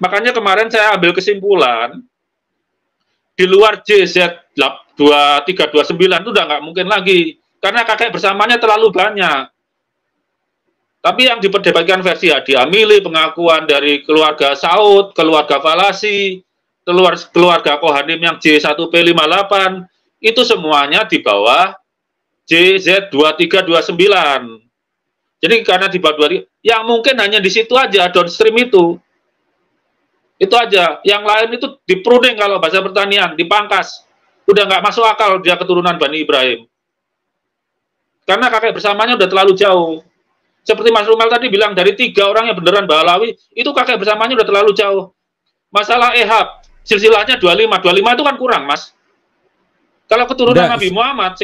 Makanya kemarin saya ambil kesimpulan, di luar JZ2329 itu udah nggak mungkin lagi, karena kakek bersamanya terlalu banyak. Tapi yang diperdebatkan versi Hadi Amili, pengakuan dari keluarga Saud, keluarga Falasi, keluarga Kohanim yang J1P58, itu semuanya di bawah JZ2329. Jadi karena di bawah 23, yang mungkin hanya di situ aja, downstream itu. Itu aja. Yang lain itu dipruning kalau bahasa pertanian, dipangkas. Udah nggak masuk akal dia keturunan Bani Ibrahim. Karena kakek bersamanya udah terlalu jauh. Seperti Mas Rumal tadi bilang, dari 3 orang yang beneran Baalawi, itu kakek bersamanya udah terlalu jauh. Masalah Ehab, silsilahnya 25 itu kan kurang, Mas. Kalau keturunan Nabi Muhammad,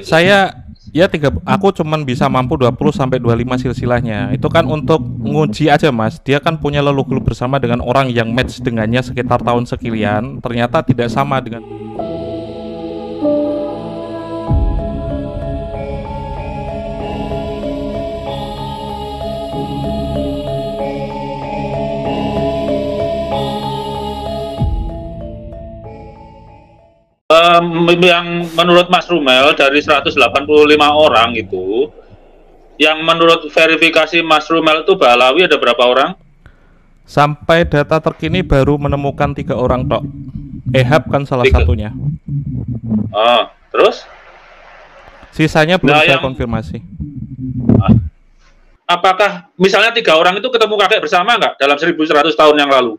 aku cuman bisa mampu 20 sampai 25 silsilahnya. Itu kan untuk nguji aja, Mas. Dia kan punya leluhur bersama dengan orang yang match dengannya sekitar tahun sekian, ternyata tidak sama dengan yang menurut Mas Rumel dari 185 orang itu, yang menurut verifikasi Mas Rumel itu Baalawi ada berapa orang? Sampai data terkini baru menemukan 3 orang tok. Ehab kan salah satunya. Oh, terus? Sisanya belum saya konfirmasi. Apakah misalnya 3 orang itu ketemu kakek bersama nggak dalam 1100 tahun yang lalu?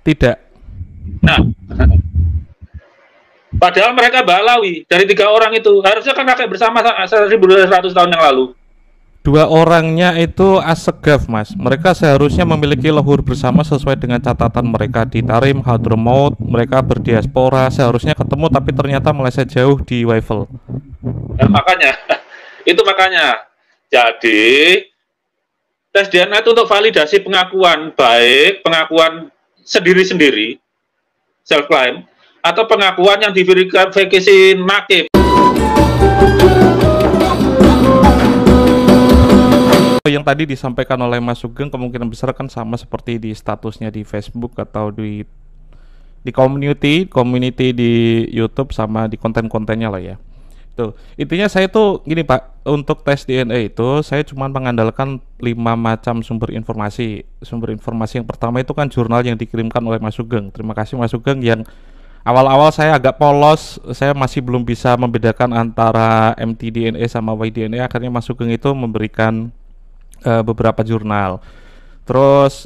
Tidak. Nah, padahal mereka Baalawi dari 3 orang itu, harusnya kan kakek bersama 1100 tahun yang lalu. 2 orangnya itu Assegaf, Mas. Mereka seharusnya memiliki leluhur bersama sesuai dengan catatan mereka di Tarim, Hadramaut. Mereka berdiaspora, seharusnya ketemu tapi ternyata meleset jauh di Waifel. Nah, makanya itu makanya. Jadi tes DNA itu untuk validasi pengakuan, baik pengakuan sendiri-sendiri, self claim, atau pengakuan yang diverifikasi nakib. Yang tadi disampaikan oleh Mas Sugeng kemungkinan besar kan sama seperti di statusnya di Facebook atau di community di YouTube sama di konten-kontennya lah ya. Tuh, intinya saya tuh gini Pak, untuk tes DNA itu saya cuma mengandalkan 5 macam sumber informasi. Sumber informasi yang pertama itu kan jurnal yang dikirimkan oleh Mas Sugeng. Terima kasih Mas Sugeng, yang awal-awal saya agak polos, saya masih belum bisa membedakan antara mtDNA sama Y-DNA. Akhirnya Mas Sugeng itu memberikan beberapa jurnal. Terus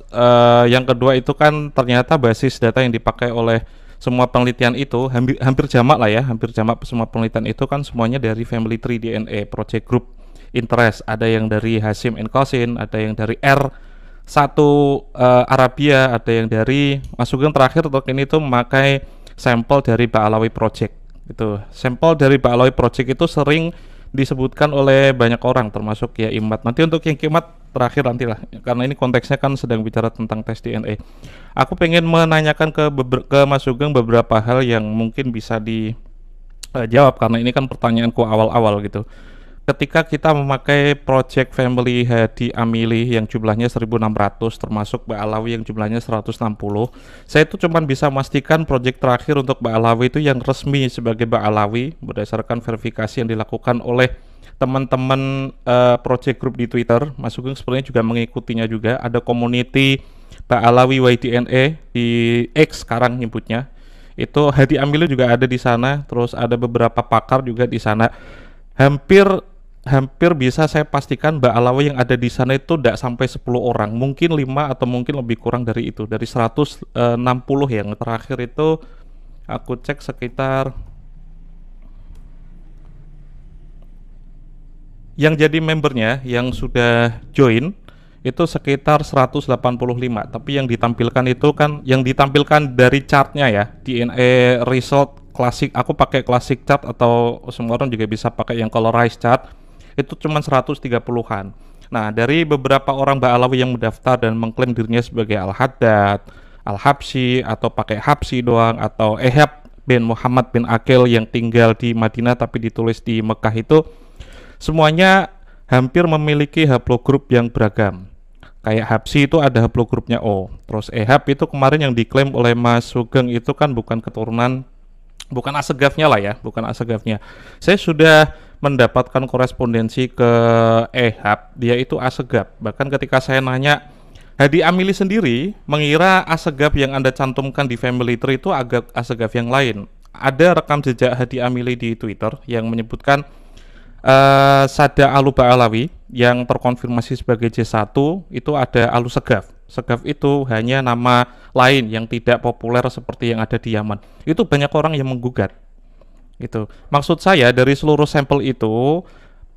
yang kedua itu kan ternyata basis data yang dipakai oleh semua penelitian itu hampir jamak lah ya, hampir jamak semua penelitian itu kan semuanya dari Family Tree DNA Project Group Interest. Ada yang dari Hashim and Qasim, ada yang dari R1 Arabia, ada yang dari Mas Sugeng terakhir untuk ini tuh memakai sampel dari Baalawi Project. Itu sampel dari Baalawi Project itu sering disebutkan oleh banyak orang termasuk ya Imat. Nanti untuk yang Imat terakhir nantilah, karena ini konteksnya kan sedang bicara tentang tes DNA. Aku pengen menanyakan ke Mas Sugeng beberapa hal yang mungkin bisa dijawab karena ini kan pertanyaanku awal-awal gitu. Ketika kita memakai project family Hadi Amili yang jumlahnya 1600 termasuk Baalawi yang jumlahnya 160, saya itu cuma bisa memastikan project terakhir untuk Baalawi itu yang resmi sebagai Baalawi berdasarkan verifikasi yang dilakukan oleh teman-teman project group di Twitter. Mas Sugeng sebenarnya juga mengikutinya juga. Ada community Baalawi YDNA di X sekarang nyebutnya. Itu Hadi Amili juga ada di sana. Terus ada beberapa pakar juga di sana. Hampir bisa saya pastikan Baalawi yang ada di sana itu tidak sampai 10 orang, mungkin 5 atau mungkin lebih kurang dari itu. Dari 160 yang terakhir itu aku cek sekitar yang jadi membernya yang sudah join itu sekitar 185, tapi yang ditampilkan itu kan yang ditampilkan dari chartnya ya, DNA result klasik. Aku pakai classic chart atau semua orang juga bisa pakai yang colorized chart. Itu cuma 130-an. Nah, dari beberapa orang Baalawi yang mendaftar dan mengklaim dirinya sebagai Al-Haddad, Al-Habsyi, atau pakai Habsyi doang, atau Ehab bin Muhammad bin Aqil yang tinggal di Madinah tapi ditulis di Mekah, itu semuanya hampir memiliki haplogrup yang beragam. Kayak Hapsi itu ada haplogrupnya O. Terus Ehab itu kemarin yang diklaim oleh Mas Sugeng itu kan bukan keturunan, bukan asegafnya lah ya, bukan asegafnya. Saya sudah mendapatkan korespondensi ke Ehab, dia itu asegaf. Bahkan ketika saya nanya, Hadi Amili sendiri mengira asegaf yang Anda cantumkan di family tree itu agak asegaf yang lain. Ada rekam jejak Hadi Amili di Twitter yang menyebutkan Sada Aluba Alawi yang terkonfirmasi sebagai J1 itu ada Alu Segaf. Segaf itu hanya nama lain yang tidak populer seperti yang ada di Yaman. Itu banyak orang yang menggugat. Itu. Maksud saya dari seluruh sampel itu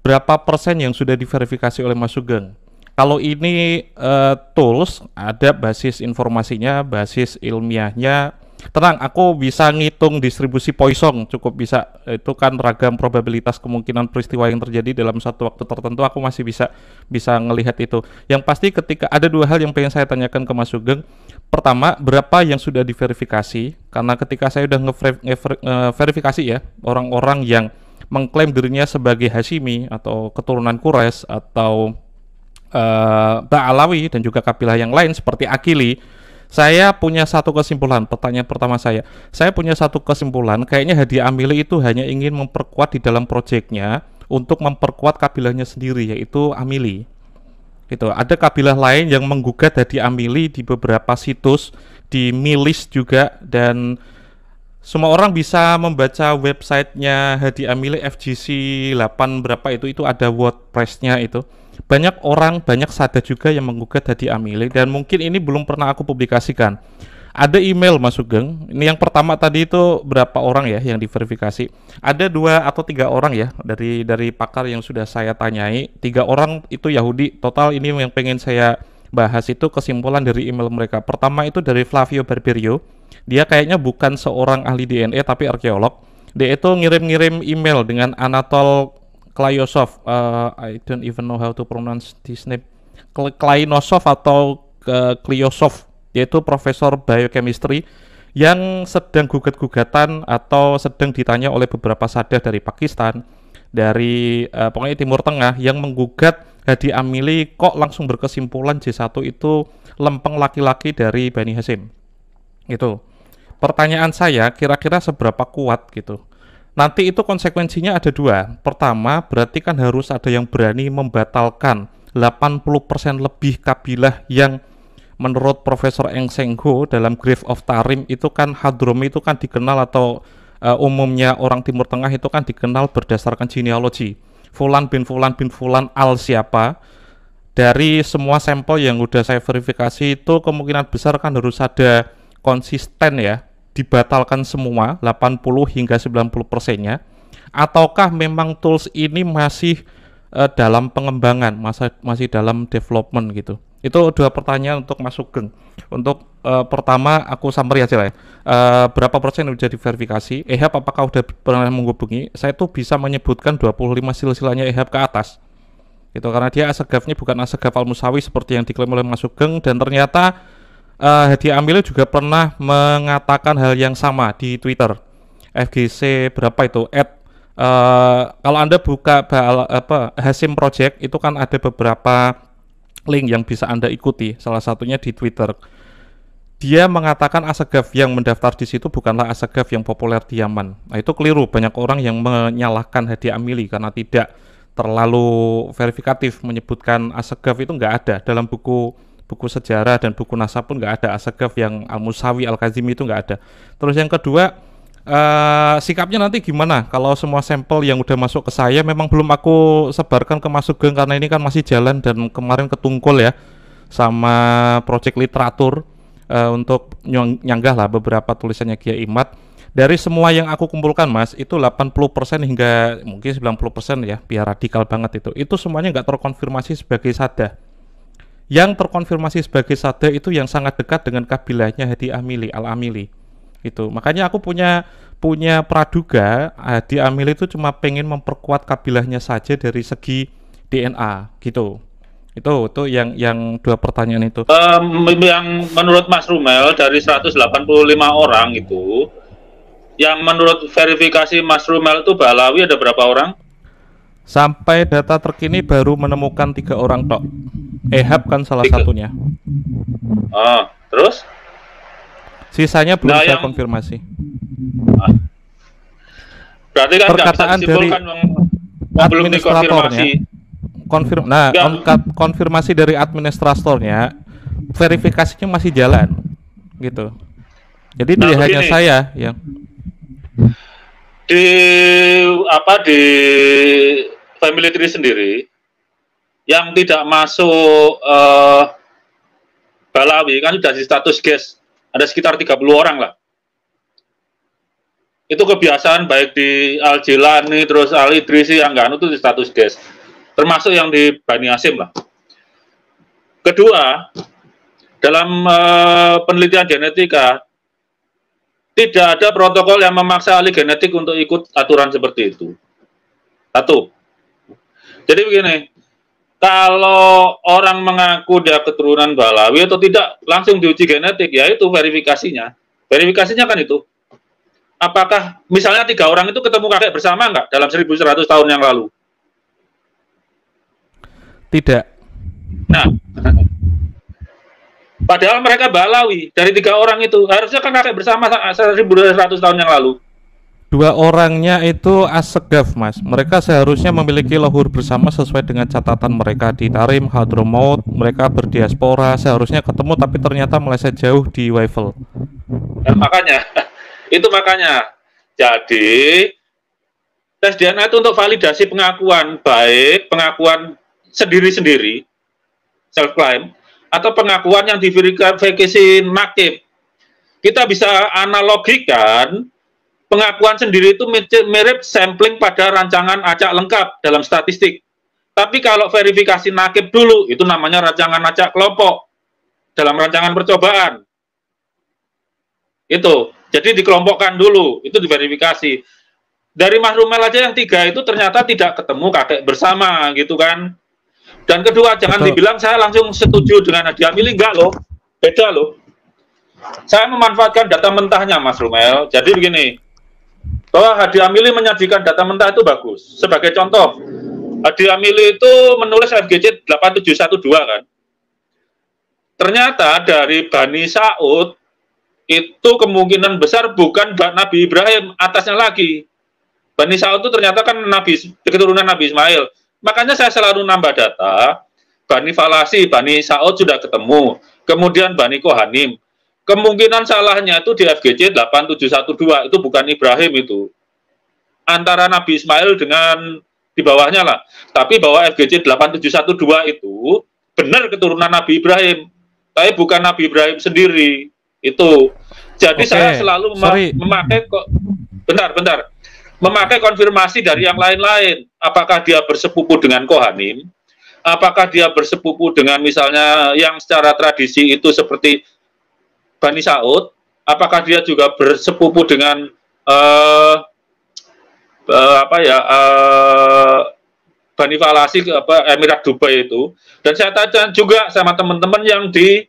berapa persen yang sudah diverifikasi oleh Mas Sugeng? Kalau ini tools ada basis informasinya, basis ilmiahnya. Tenang, aku bisa ngitung distribusi Poisson, cukup bisa. Itu kan ragam probabilitas kemungkinan peristiwa yang terjadi dalam satu waktu tertentu, aku masih bisa ngelihat itu. Yang pasti ketika ada dua hal yang pengen saya tanyakan ke Mas Sugeng. Pertama, berapa yang sudah diverifikasi? Karena ketika saya udah verifikasi ya, orang-orang yang mengklaim dirinya sebagai Hashimi atau keturunan Quraisy atau Ba'alawi dan juga kabilah yang lain seperti Akili, saya punya satu kesimpulan. Pertanyaan pertama saya punya satu kesimpulan, kayaknya Hadi Amili itu hanya ingin memperkuat di dalam proyeknya untuk memperkuat kabilahnya sendiri, yaitu Amili. Itu ada kabilah lain yang menggugat Hadi Amili di beberapa situs, di Milis juga, dan semua orang bisa membaca websitenya Hadi Amili FGC 8 berapa itu ada WordPress-nya itu. Banyak orang, banyak sada juga yang menggugat Hadi Amili, dan mungkin ini belum pernah aku publikasikan. Ada email Mas Sugeng. Ini yang pertama tadi itu berapa orang ya yang diverifikasi? Ada 2 atau 3 orang ya dari pakar yang sudah saya tanyai. 3 orang itu Yahudi. Total ini yang pengen saya bahas itu kesimpulan dari email mereka. Pertama itu dari Flavio Barberio. Dia kayaknya bukan seorang ahli DNA tapi arkeolog. Dia itu ngirim-ngirim email dengan Anatol Klayosov, I don't even know how to pronounce this name. Klayosov atau Klyosov, yaitu profesor biochemistry yang sedang gugat-gugatan atau sedang ditanya oleh beberapa sada dari Pakistan, dari pokoknya Timur Tengah yang menggugat Hadi Amili kok langsung berkesimpulan J1 itu lempeng laki-laki dari Bani Hashim. Itu. Pertanyaan saya, kira-kira seberapa kuat gitu? Nanti itu konsekuensinya ada 2. Pertama, berarti kan harus ada yang berani membatalkan 80% lebih kabilah yang menurut Profesor Eng Seng Ho dalam Grave of Tarim itu kan Hadromi itu kan dikenal atau umumnya orang Timur Tengah itu kan dikenal berdasarkan genealogi. Fulan bin Fulan bin Fulan al siapa. Dari semua sampel yang udah saya verifikasi itu kemungkinan besar kan harus ada konsisten ya, dibatalkan semua 80 hingga 90%-nya, ataukah memang tools ini masih dalam pengembangan, masih dalam development gitu. Itu 2 pertanyaan untuk Mas Sugeng. Untuk pertama aku summary aja lah ya. Berapa persen yang sudah diverifikasi? Ehab apakah udah pernah menghubungi? Saya tuh bisa menyebutkan 25 silsilahnya Ehab ke atas. Gitu, karena dia asegafnya bukan asegaf Al-Musawi seperti yang diklaim oleh Mas Sugeng, dan ternyata Hadi Amili juga pernah mengatakan hal yang sama di Twitter. FGC berapa itu? Kalau Anda buka Hashim Project itu kan ada beberapa link yang bisa Anda ikuti. Salah satunya di Twitter. Dia mengatakan asegaf yang mendaftar di situ bukanlah asegaf yang populer di Yaman. Nah, itu keliru. Banyak orang yang menyalahkan Hadi Amili karena tidak terlalu verifikatif menyebutkan asegaf itu nggak ada dalam buku sejarah dan buku nasab pun nggak ada asegaf yang Al-Musawi, Al-Kazimi itu nggak ada. Terus yang kedua, sikapnya nanti gimana kalau semua sampel yang udah masuk ke saya memang belum aku sebarkan ke Mas Sugeng karena ini kan masih jalan dan kemarin ketungkul ya sama proyek literatur untuk nyanggah lah beberapa tulisannya Kiai Imad. Dari semua yang aku kumpulkan Mas, itu 80% hingga mungkin 90% ya, biar radikal banget itu semuanya nggak terkonfirmasi sebagai sada. Yang terkonfirmasi sebagai sada itu yang sangat dekat dengan kabilahnya Hadi Amili, Al-Amili. Itu. Makanya aku punya praduga Hadi Amili itu cuma pengen memperkuat kabilahnya saja dari segi DNA gitu. Itu yang 2 pertanyaan itu. Yang menurut Mas Rumel dari 185 orang itu, yang menurut verifikasi Mas Rumel itu Ba'alawi ada berapa orang? Sampai data terkini baru menemukan 3 orang tok. Ehab kan salah Tiga. satunya. Terus? Sisanya belum Nah, saya yang konfirmasi. berarti kan nggak bisa Perkataan dari disimpulkan belum administratornya, dikonfirmasi. konfirmasi dari administratornya, verifikasinya masih jalan, gitu. Jadi Nah, tidak hanya begini, saya yang di family tree sendiri yang tidak masuk Balawi kan sudah di status guest, ada sekitar 30 orang lah. Itu kebiasaan baik di Al Jilani terus Al Idrisi yang nggak itu di status guest, termasuk yang di Bani Hasyim lah. Kedua, dalam penelitian genetika tidak ada protokol yang memaksa ahli genetik untuk ikut aturan seperti itu. Satu. Jadi begini, kalau orang mengaku dia keturunan Balawi atau tidak, langsung diuji genetik, yaitu verifikasinya. Verifikasinya kan itu. Apakah misalnya 3 orang itu ketemu kakek bersama nggak dalam 1100 tahun yang lalu? tidak. Nah, padahal mereka Balawi, dari 3 orang itu, harusnya kan kakek bersama 1100 tahun yang lalu. 2 orangnya itu as-segaf, Mas. Mereka seharusnya memiliki lahur bersama sesuai dengan catatan mereka di Tarim, Hadramaut. Mereka berdiaspora, seharusnya ketemu tapi ternyata meleset jauh di Waifel. Nah, makanya, itu makanya. Jadi, tes DNA itu untuk validasi pengakuan, baik pengakuan sendiri-sendiri, self-claim, atau pengakuan yang diverifikasi nakib. Kita bisa analogikan pengakuan sendiri itu mirip sampling pada rancangan acak lengkap dalam statistik. Tapi kalau verifikasi nakib dulu, itu namanya rancangan acak kelompok dalam rancangan percobaan. Itu, jadi dikelompokkan dulu, itu diverifikasi. Dari Mas Rumel aja yang 3 itu ternyata tidak ketemu kakek bersama, gitu kan. Dan kedua, jangan dibilang saya langsung setuju dengan Hadi Amili, enggak loh, beda loh. Saya memanfaatkan data mentahnya, Mas Rumel. Jadi begini, bahwa Hadi Amili menyajikan data mentah itu bagus. Sebagai contoh, Hadi Amili itu menulis FGC 8712 kan. Ternyata dari Bani Saud itu kemungkinan besar bukan Nabi Ibrahim, atasnya lagi. Bani Saud itu ternyata kan keturunan Nabi Ismail. Makanya saya selalu nambah data, Bani Falasi, Bani Saud sudah ketemu, kemudian Bani Kohanim. Kemungkinan salahnya itu di FGC 8712, itu bukan Ibrahim itu. Antara Nabi Ismail dengan di bawahnya lah. Tapi bahwa FGC 8712 itu benar keturunan Nabi Ibrahim. Tapi bukan Nabi Ibrahim sendiri. Itu. Jadi saya selalu memakai memakai konfirmasi dari yang lain-lain. Apakah dia bersepupu dengan Kohanim? Apakah dia bersepupu dengan misalnya yang secara tradisi itu seperti Bani Saud, apakah dia juga bersepupu dengan Bani Falasi, Emirat Dubai itu. Dan saya tanya juga sama teman-teman yang di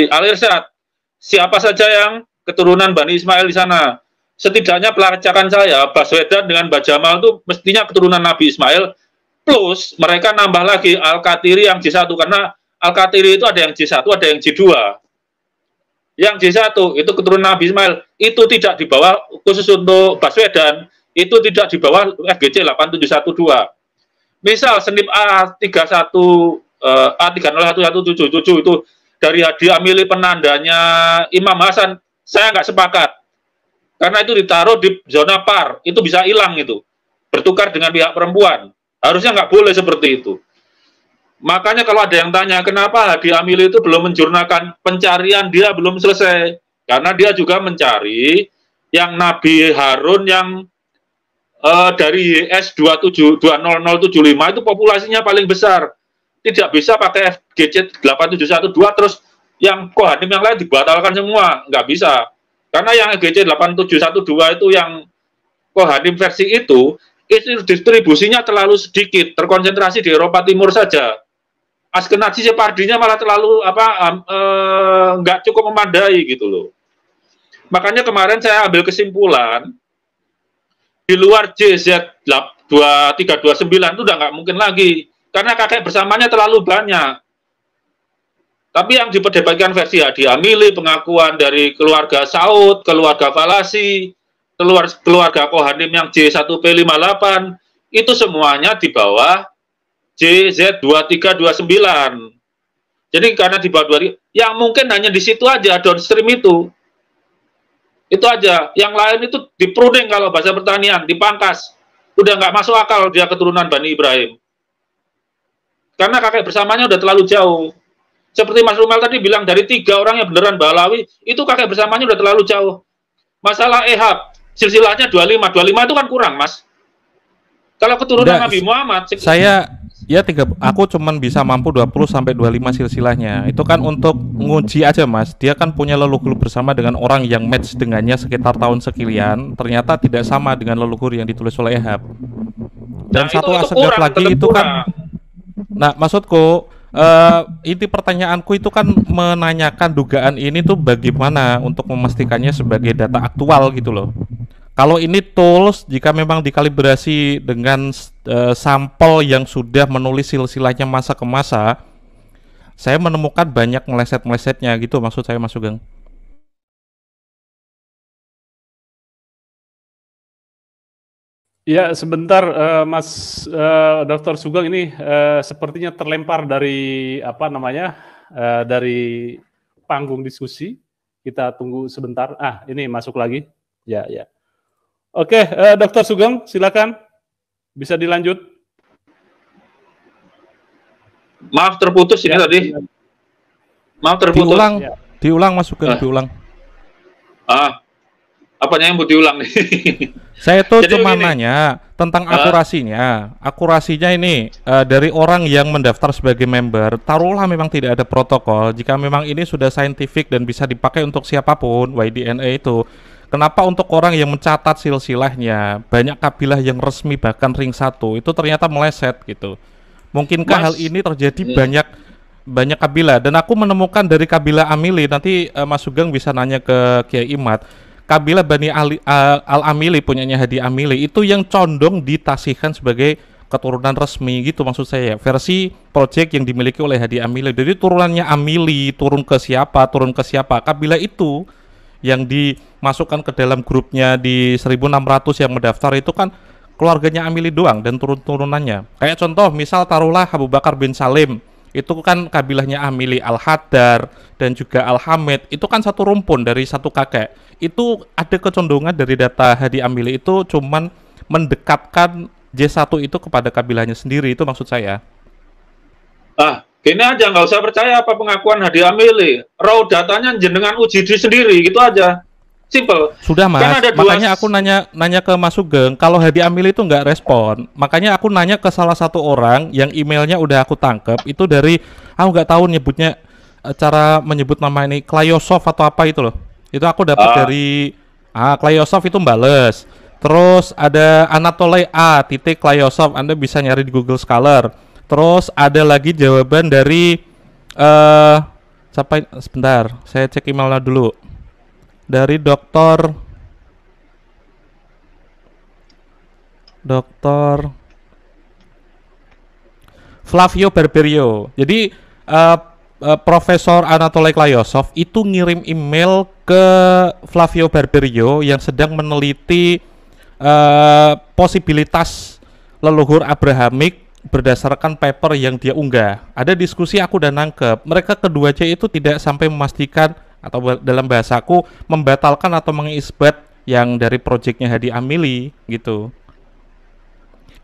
Al-Irsyad, siapa saja yang keturunan Bani Ismail di sana. Setidaknya pelacakan saya, Baswedan dengan Mbak Jamal itu mestinya keturunan Nabi Ismail, plus mereka nambah lagi Al-Qatiri yang J1, karena Al-Qatiri itu ada yang J1, ada yang J2. Yang J1 itu keturunan Nabi Ismail, itu tidak di bawah, khusus untuk Baswedan, itu tidak di bawah FGC 8712. Misal senip A31, A301177 itu dari Hadi Amili penandanya Imam Hasan, saya nggak sepakat. Karena itu ditaruh di zona par, itu bisa hilang itu. Bertukar dengan pihak perempuan. Harusnya nggak boleh seperti itu. Makanya kalau ada yang tanya, kenapa Hadi Amili itu belum menjurnalkan pencarian, dia belum selesai. Karena dia juga mencari yang Nabi Harun yang dari YS 20075 itu populasinya paling besar. Tidak bisa pakai FGC 8712 terus yang Kohanim yang lain dibatalkan semua. Nggak bisa. Karena yang FGC 8712 itu yang Kohanim versi itu distribusinya terlalu sedikit, terkonsentrasi di Eropa Timur saja. Askenazi Separdinya malah terlalu nggak cukup memadai gitu loh. Makanya kemarin saya ambil kesimpulan di luar JZ 2329 itu udah nggak mungkin lagi karena kakek bersamanya terlalu banyak. Tapi yang diperdebatkan versi Hadi Amili, pengakuan dari keluarga Saud, keluarga Falasi, keluarga Kohanim yang J1P58, itu semuanya di bawah JZ2329. Jadi karena di bawah 2000, yang mungkin hanya di situ aja, downstream itu aja. Yang lain itu dipruning kalau bahasa pertanian, dipangkas. Udah nggak masuk akal dia keturunan Bani Ibrahim. Karena kakek bersamanya udah terlalu jauh. Seperti Mas Rumel tadi bilang, dari 3 orang yang beneran Balawi, itu kakek bersamanya udah terlalu jauh. Masalah Ehab, silsilahnya 25 itu kan kurang, Mas. Kalau keturunan Nabi Muhammad, aku cuman bisa mampu 20 sampai 25 silsilahnya. Itu kan untuk nguji aja, Mas. Dia kan punya leluhur bersama dengan orang yang match dengannya sekitar tahun sekian, ternyata tidak sama dengan leluhur yang ditulis oleh Ehab. Dan satu asegaf lagi itu kan. Nah, maksudku inti pertanyaanku itu kan menanyakan dugaan ini tuh bagaimana untuk memastikannya sebagai data aktual gitu loh. Kalau ini tools, jika memang dikalibrasi dengan sampel yang sudah menulis silsilahnya masa ke masa, saya menemukan banyak meleset-melesetnya gitu, maksud saya Mas Sugeng. Ya, sebentar Mas Dr. Sugeng, ini sepertinya terlempar dari dari panggung diskusi. Kita tunggu sebentar. Ini masuk lagi. Ya. Oke, Dr. Sugeng, silakan. Bisa dilanjut. Maaf terputus ini tadi. Maaf terputus. Diulang Mas Sugeng, diulang. Apanya yang mau diulang nih? Saya tuh cuma nanya tentang akurasinya. Akurasinya ini dari orang yang mendaftar sebagai member, taruhlah memang tidak ada protokol. Jika memang ini sudah saintifik dan bisa dipakai untuk siapapun, YDNA itu, kenapa untuk orang yang mencatat silsilahnya, banyak kabilah yang resmi bahkan ring 1 itu ternyata meleset gitu? Mungkinkah hal ini terjadi banyak kabilah? Dan aku menemukan dari kabilah Amili, nanti Mas Sugeng bisa nanya ke Kiai Imad. Kabilah Bani Al-Amili punyanya Hadi Amili itu yang condong ditasihkan sebagai keturunan resmi gitu, maksud saya versi project yang dimiliki oleh Hadi Amili. Jadi turunannya Amili turun ke siapa kabilah itu yang dimasukkan ke dalam grupnya di 1600 yang mendaftar itu kan keluarganya Amili doang dan turun-turunannya. Kayak contoh misal taruhlah Abu Bakar bin Salim, itu kan kabilahnya Amili, Al-Haddar dan juga Al-Hamid, itu kan satu rumpun dari satu kakek. Itu ada kecondongan dari data Hadi Amili itu cuman mendekatkan J1 itu kepada kabilahnya sendiri, itu maksud saya. Gini aja, nggak usah percaya apa pengakuan Hadi Amili. Raw datanya jenengan uji sendiri, gitu aja. Simple. Sudah Mas, kan makanya aku nanya ke Mas Sugeng, kalau Hadi Amili itu nggak respon, makanya aku nanya ke salah satu orang yang emailnya udah aku tangkep, itu dari, aku nggak tahu nyebutnya, cara menyebut nama ini, Klayosov atau apa itu loh. Itu aku dapat dari, Klayosov itu mbales. Terus ada Anatole A. Klayosov, Anda bisa nyari di Google Scholar. Terus ada lagi jawaban dari, sebentar, saya cek emailnya dulu. Dari Dr. Flavio Barberio. Jadi Profesor Anatole Klayosov itu ngirim email ke Flavio Barberio yang sedang meneliti posibilitas leluhur Abrahamik berdasarkan paper yang dia unggah. Ada diskusi, aku udah nangkep. Mereka keduanya itu tidak sampai memastikan atau dalam bahasaku membatalkan atau mengisbat yang dari proyeknya Hadi Amili gitu.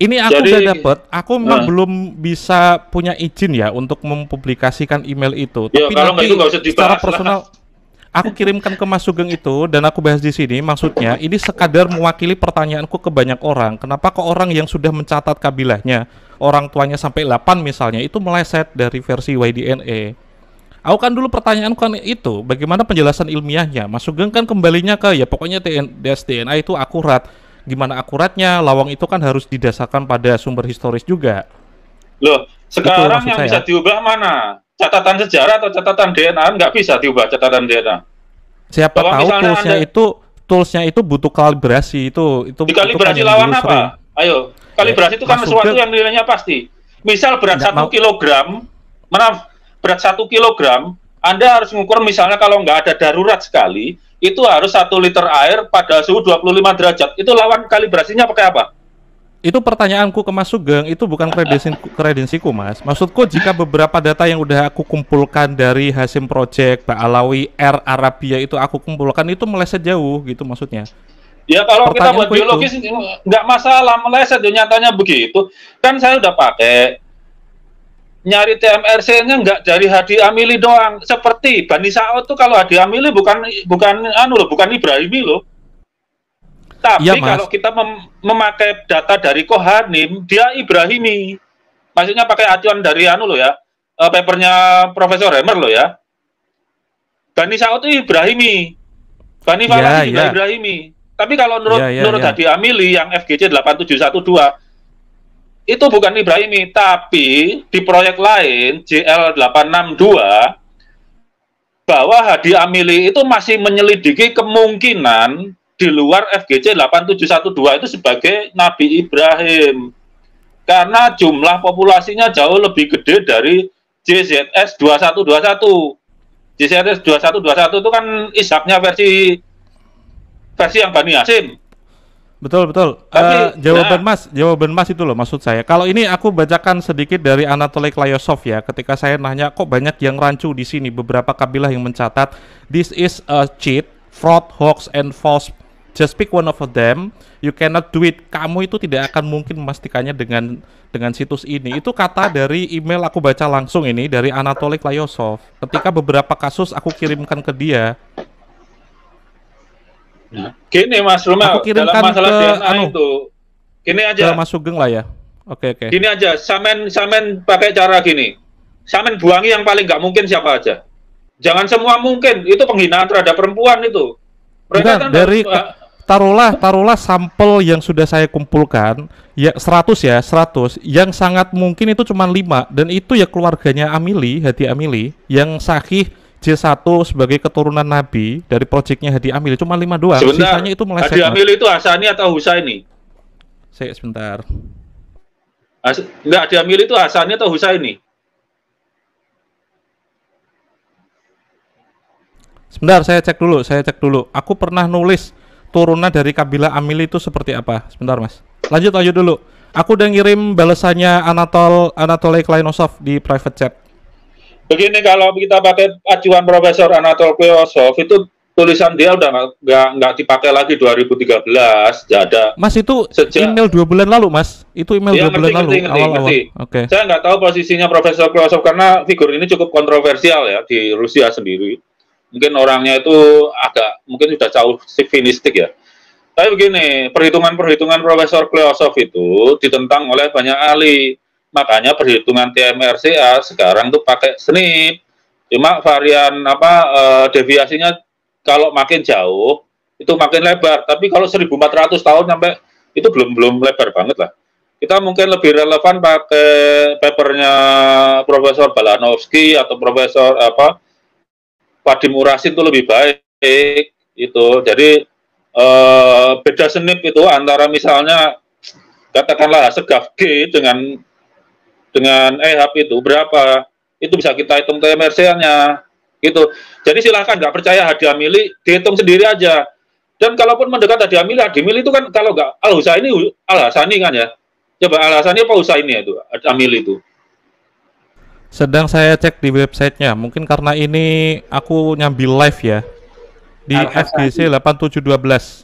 Ini aku udah dapet, aku memang belum bisa punya izin ya untuk mempublikasikan email itu. Tapi nanti secara personal aku kirimkan ke Mas Sugeng itu dan aku bahas di sini. Maksudnya ini sekadar mewakili pertanyaanku ke banyak orang. Kenapa kok orang yang sudah mencatat kabilahnya, orang tuanya sampai 8 misalnya, itu meleset dari versi YDNA? Aku kan dulu pertanyaan kan itu, bagaimana penjelasan ilmiahnya? Mas Sugeng kan kembalinya ke ya pokoknya DNA itu akurat. Gimana akuratnya? Lawang itu kan harus didasarkan pada sumber historis juga. Loh, sekarang yang bisa diubah mana? Catatan sejarah atau catatan DNA? Nggak bisa diubah catatan DNA. Siapa tahu toolsnya itu butuh kalibrasi itu. Dikalibrasi lawan apa? Ayo, kalibrasi itu kan sesuatu yang nilainya pasti. Misal berat 1 kilogram, maaf, berat 1 kilogram, Anda harus mengukur misalnya kalau nggak ada darurat sekali, itu harus 1 liter air pada suhu 25 derajat. Itu lawan kalibrasinya pakai apa? Itu pertanyaanku ke Mas Sugeng, itu bukan kredensiku Mas. Maksudku jika beberapa data yang udah aku kumpulkan dari Hasim Project, Pak Alawi, Air Arabia itu aku kumpulkan itu meleset jauh gitu maksudnya. Ya kalau kita buat biologis nggak masalah meleset, nyatanya begitu. Kan saya udah pakai nyari TMRC-nya nggak dari Hadi Amili doang. Seperti Bani Saud tuh kalau Hadi Amili bukan Ibrahimi loh. Tapi ya, kalau kita memakai data dari Kohanim, dia Ibrahimi. Maksudnya pakai acuan dari papernya Profesor Remer loh ya. Bani Saud itu Ibrahimi. Bani Falah juga Ibrahimi. Tapi kalau menurut Hadi Amili yang FGC 8712 itu bukan Ibrahimi, tapi di proyek lain JL 862 bahwa Hadi Amili itu masih menyelidiki kemungkinan di luar FGC 8712 itu sebagai Nabi Ibrahim karena jumlah populasinya jauh lebih gede dari JZS 2121. JZS 2121 itu kan Ishaknya versi yang Bani Hasim. Betul. Jawaban Mas itu loh maksud saya. Kalau ini aku bacakan sedikit dari Anatoly Klayosov ya. Ketika saya nanya kok banyak yang rancu di sini, beberapa kabilah yang mencatat this is a cheat, fraud, hoax, and false. Just pick one of them. You cannot do it. Kamu itu tidak akan mungkin memastikannya dengan situs ini. Itu kata dari email aku baca langsung ini dari Anatoly Klayosov. Ketika beberapa kasus aku kirimkan ke dia. Nah, gini Mas Roma, dalam masalah DNA itu, gini aja. Mas Sugeng lah ya. Oke. Gini aja, samen pakai cara gini. Samen buangi yang paling nggak mungkin siapa aja. Jangan semua mungkin. Itu penghinaan terhadap perempuan itu. Mereka dari taruhlah sampel yang sudah saya kumpulkan ya 100 yang sangat mungkin itu cuma 5 dan itu ya keluarganya Hadi Amili yang sahih J1 sebagai keturunan Nabi dari proyeknya Hadi Amili cuma 5 doang. Sebentar, sisanya itu meleset. Hadi Amili itu Hasani atau Husaini? Sebentar. Enggak, Hadi Amili itu Hasani atau Husaini? Sebentar, saya cek dulu. Aku pernah nulis turunan dari kabilah Amili itu seperti apa. Sebentar, Mas. Lanjut dulu. Aku udah ngirim balasannya Anatoly Klayosov di private chat. Begini, kalau kita pakai acuan Profesor Anatoly Klayosov, itu tulisan dia udah nggak dipakai lagi 2013, nggak ada. Mas, itu email 2 bulan lalu, Mas. Itu email 2 bulan lalu. Ngerti. Oke. Saya nggak tahu posisinya Profesor Klayosov karena figur ini cukup kontroversial ya di Rusia sendiri. Mungkin orangnya itu mungkin sudah jauh sivilistik ya. Tapi begini, perhitungan Profesor Klayosov itu ditentang oleh banyak ahli. Makanya perhitungan TMRCA sekarang tuh pakai SNP. Cuma varian deviasinya kalau makin jauh itu makin lebar. Tapi kalau 1400 tahun sampai itu belum lebar banget lah. Kita mungkin lebih relevan pakai papernya Profesor Balanovsky atau Profesor Vadim Urasin itu lebih baik itu. Jadi beda senip itu antara misalnya katakanlah segaf G dengan EHAP itu berapa, itu bisa kita hitung TMRC-nya gitu. Jadi silahkan nggak percaya Hadi Amili, dihitung sendiri aja. Dan kalaupun mendekat Hadi Amili itu kan kalau nggak Al-Hasani kan ya. Coba Al-Hasani apa Husaini itu Hadi Amili itu. Sedang saya cek di websitenya. Mungkin karena ini aku nyambil live ya di FGC 8712.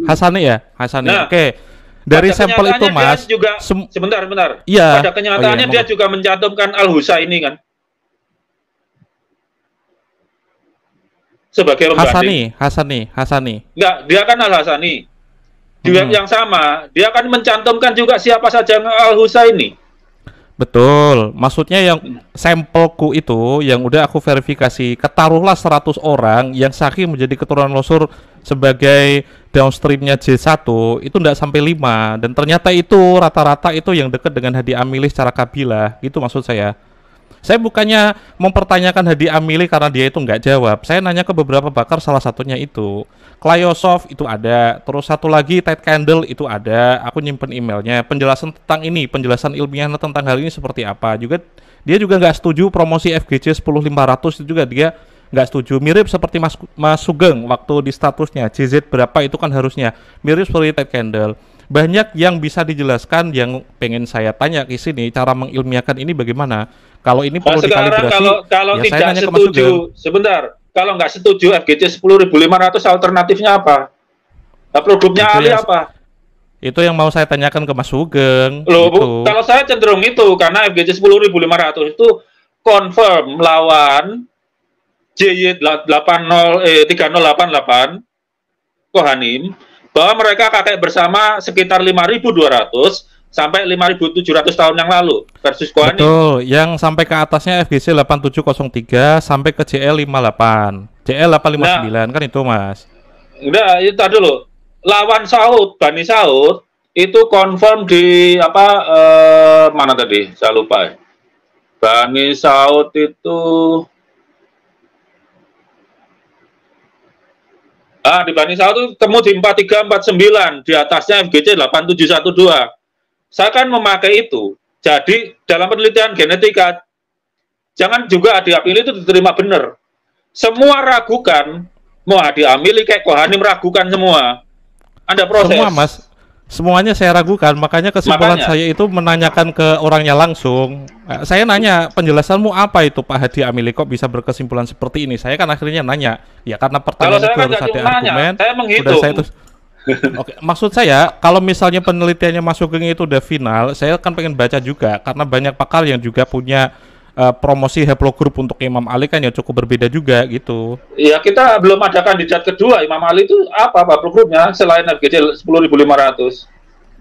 Hasani ya? Hasani. Nah, oke. Dari sampel itu Mas juga sebentar. Iya. Pada kenyataannya dia juga mencantumkan Al-Husaini kan. Sebagai pembanding. Hasani. Enggak, dia kan Al-Hasani. Di web yang sama, dia akan mencantumkan juga siapa saja Al-Husaini. Betul, maksudnya yang sampelku itu yang udah aku verifikasi, ketaruhlah 100 orang yang sahih menjadi keturunan Losur sebagai downstreamnya J1 itu enggak sampai 5 dan ternyata itu rata-rata itu yang dekat dengan Hadi Amili secara kabilah, gitu maksud saya. Saya bukannya mempertanyakan Hadi Amili karena dia itu nggak jawab. Saya nanya ke beberapa pakar, salah satunya itu Cliosoft itu ada, terus satu lagi Ted Candle itu ada. Aku nyimpen emailnya. Penjelasan tentang ini, penjelasan ilmiahnya tentang hal ini seperti apa. Juga dia juga nggak setuju promosi FGC 10500 itu juga dia nggak setuju. Mirip seperti Mas Sugeng waktu di statusnya JZ berapa itu kan harusnya mirip seperti Ted Candle. Banyak yang bisa dijelaskan yang pengen saya tanya di sini, cara mengilmiahkan ini bagaimana? Kalau ini perlu dikalibrasi. Kalau ya tidak setuju, sebentar. Kalau nggak setuju FGC 10.500 alternatifnya apa? Nah, produknya Ali apa? Itu yang mau saya tanyakan ke Mas Sugeng. Loh, gitu. Kalau saya cenderung itu karena FGC 10.500 itu confirm lawan JY 3088 Kohanim bahwa mereka kakek bersama sekitar 5.200 sampai 5.700 tahun yang lalu versus Kohanim. Betul, yang sampai ke atasnya FGC 8703 sampai ke JL 58, JL 859 kan itu Mas. Udah, itu tadi dulu. Lawan Saud, Bani Saud itu confirm di apa mana tadi? Saya lupa. Bani Saud itu di Bani Saud itu temu di 4349, di atasnya FGC 8712. Saya kan memakai itu. Jadi dalam penelitian genetika jangan juga Hadi Amili itu diterima benar. Semua ragukan, mau Hadi Amili kayak Kohanim ragukan semua. Anda proses. Semua Mas, semuanya saya ragukan, makanya kesimpulan saya itu menanyakan ke orangnya langsung. Saya nanya, penjelasanmu apa itu Pak Hadi Amili kok bisa berkesimpulan seperti ini? Saya kan akhirnya nanya, ya karena pertanyaan itu harus ada argumen. Saya menghitung. Oke, maksud saya kalau misalnya penelitiannya Mas Sugeng itu udah final, saya kan pengen baca juga karena banyak pakar yang juga punya promosi haplogroup untuk Imam Ali kan yang cukup berbeda juga gitu. Iya, kita belum ada kandidat kedua Imam Ali itu apa haplogrupnya selain FGC 10.500.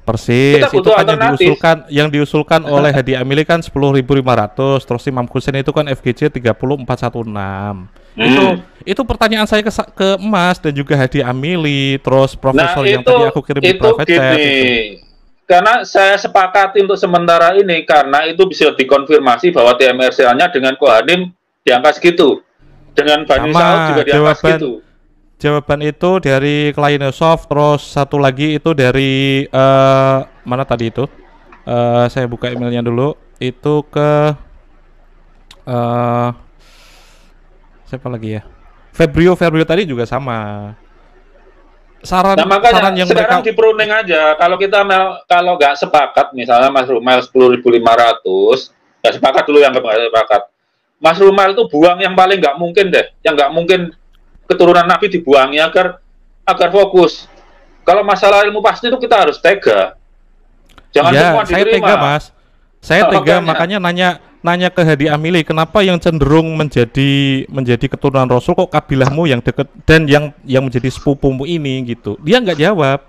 Persis, itu kan yang diusulkan oleh Hadi Amili kan 10.500, terus Imam Husain itu kan FGC 30416. Itu pertanyaan saya ke Mas dan juga Hadi Amili, terus profesor yang tadi aku kirim di private chat. Karena saya sepakati untuk sementara ini karena itu bisa dikonfirmasi bahwa TMRCA-nya dengan Kohanim di angka segitu. Dengan Bani Saud juga di angka segitu. Jawaban itu dari Cliosoft, terus satu lagi itu dari mana tadi itu? Saya buka emailnya dulu. Itu ke siapa lagi ya? Febrio tadi juga sama. Saran yang sekarang mereka di pruning aja. Kalau kita kalau nggak sepakat, misalnya Mas Rumail 10.500, nggak sepakat dulu yang nggak sepakat. Mas Rumail itu buang yang paling nggak mungkin deh, yang nggak mungkin keturunan Nabi dibuangnya agar fokus. Kalau masalah ilmu pasti itu kita harus tega. Jangan semua diterima. Saya tega Mas. Saya tega, makanya nanya ke Hadi Amili, kenapa yang cenderung menjadi keturunan Rasul kok kabilahmu yang deket dan yang menjadi sepupumu ini gitu. Dia nggak jawab.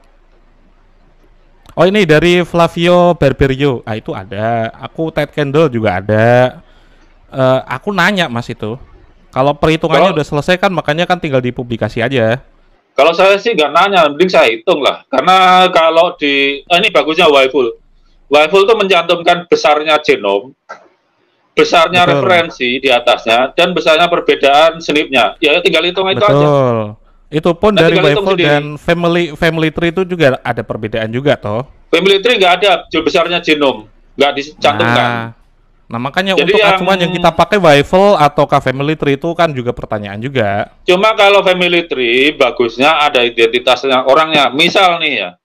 Oh ini dari Flavio Barberio. Itu ada. Aku Ted Candle juga ada. Aku nanya Mas itu. Kalau perhitungannya udah selesai kan, makanya kan tinggal dipublikasi aja. Kalau saya sih nggak nanya, mending saya hitung lah. Karena kalau ini bagusnya Waiful. Waiful itu mencantumkan besarnya genom, besarnya referensi di atasnya, dan besarnya perbedaan SNP-nya. Ya tinggal hitung itu aja. Itu pun dari Waiful dan family tree itu juga ada perbedaan juga toh. Family tree nggak ada besarnya genom, nggak dicantumkan. Nah makanya jadi untuk acuan yang kita pakai Waiful ataukah family tree itu kan juga pertanyaan juga. Cuma kalau family tree bagusnya ada identitasnya orangnya. Misal nih ya.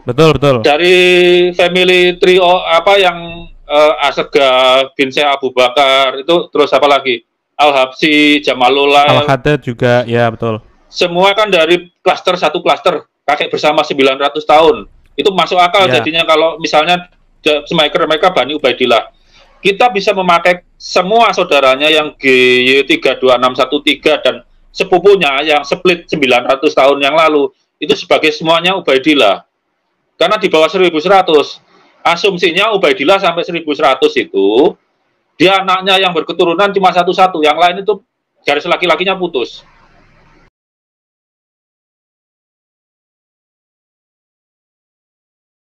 Betul. Dari family tree yang Asega bin Syekh Abu Bakar itu terus apa lagi? Al-Habsi, Jamalullah, Al-Haddad juga, ya betul. Semua kan dari satu klaster kakek bersama 900 tahun. Itu masuk akal jadinya kalau misalnya mereka Bani Ubaidillah. Kita bisa memakai semua saudaranya yang GY32613 dan sepupunya yang split 900 tahun yang lalu itu sebagai semuanya Ubaidillah. Karena di bawah 1100. Asumsinya Ubaidillah sampai 1100 itu dia anaknya yang berketurunan cuma satu-satu, yang lain itu garis laki-lakinya putus.